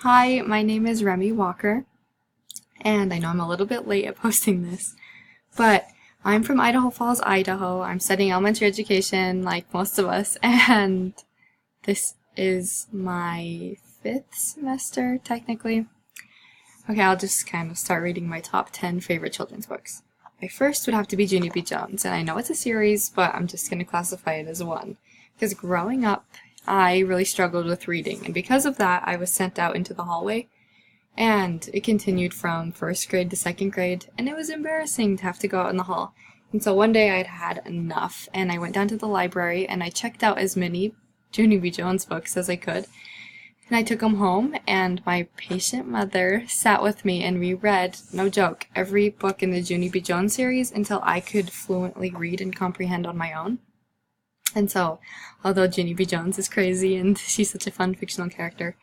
Hi, my name is Remy Walker, and I know I'm a little bit late at posting this, but I'm from Idaho Falls, Idaho. I'm studying elementary education like most of us, and this is my 5th semester, technically. Okay, I'll just kind of start reading my top 10 favorite children's books. My first would have to be Junie B. Jones, and I know it's a series, but I'm just going to classify it as one. Because growing up, I really struggled with reading, and because of that, I was sent out into the hallway, and it continued from 1st grade to 2nd grade, and it was embarrassing to have to go out in the hall. And so one day I'd had enough, and I went down to the library, and I checked out as many Junie B. Jones books as I could, and I took them home, and my patient mother sat with me, and we read, no joke, every book in the Junie B. Jones series until I could fluently read and comprehend on my own. And so, although Junie B. Jones is crazy and she's such a fun fictional character,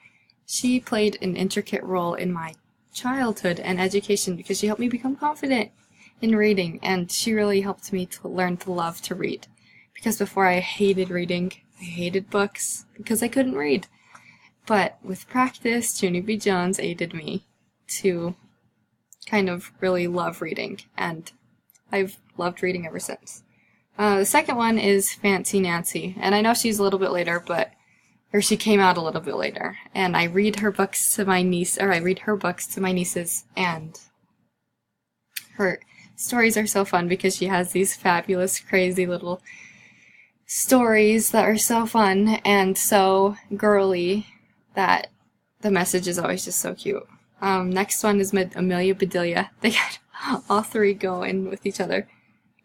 she played an intricate role in my childhood and education because she helped me become confident in reading, and she really helped me to learn to love to read. Because before I hated reading, I hated books because I couldn't read. But with practice, Junie B. Jones aided me to kind of really love reading, and I've loved reading ever since. The second one is Fancy Nancy, and I know she's a little bit later, or she came out a little bit later, and I read her books to my niece, or I read her books to my nieces, and her stories are so fun because she has these fabulous, crazy little stories that are so fun and so girly that the message is always just so cute. Next one is Amelia Bedelia. They got all three going with each other.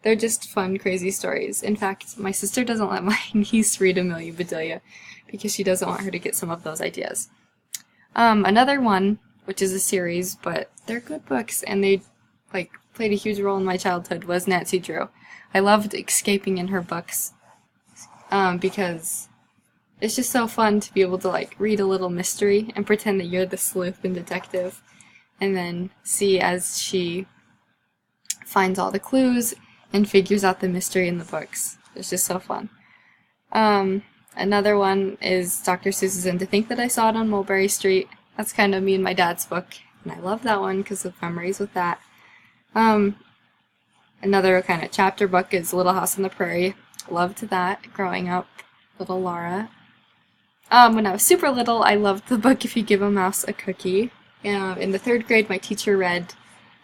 They're just fun, crazy stories. In fact, my sister doesn't let my niece read Amelia Bedelia because she doesn't want her to get some of those ideas. Another one, which is a series, but they're good books, and they played a huge role in my childhood, was Nancy Drew. I loved escaping in her books because it's just so fun to be able to read a little mystery and pretend that you're the sleuth and detective, and then see as she finds all the clues and figures out the mystery in the books. It's just so fun. Another one is Dr. Seuss's And to Think That I Saw It on Mulberry Street. That's kind of me and my dad's book, and I love that one because of memories with that. Another kind of chapter book is Little House on the Prairie. Loved that growing up, little Laura. When I was super little, I loved the book If You Give a Mouse a Cookie. In the 3rd grade, my teacher read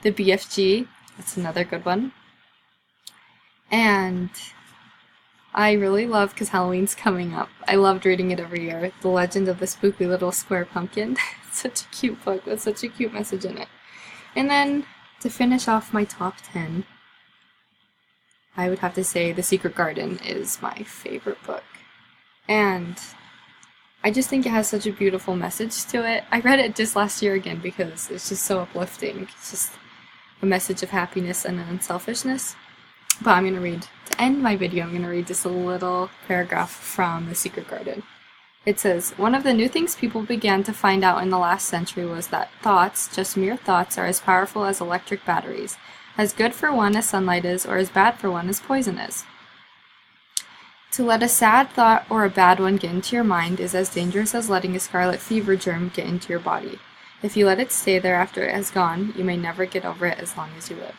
the BFG. That's another good one. And I really love, because Halloween's coming up, I loved reading it every year, The Legend of the Spooky Little Square Pumpkin. It's such a cute book with such a cute message in it. And then, to finish off my top 10, I would have to say The Secret Garden is my favorite book. And I just think it has such a beautiful message to it. I read it just last year again because it's just so uplifting. It's just a message of happiness and unselfishness. But to end my video, I'm going to read just a little paragraph from The Secret Garden. It says, "One of the new things people began to find out in the last century was that thoughts, just mere thoughts, are as powerful as electric batteries, as good for one as sunlight is, or as bad for one as poison is. To let a sad thought or a bad one get into your mind is as dangerous as letting a scarlet fever germ get into your body. If you let it stay there after it has gone, you may never get over it as long as you live."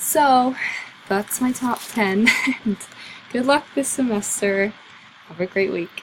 So, that's my top 10. Good luck this semester. Have a great week.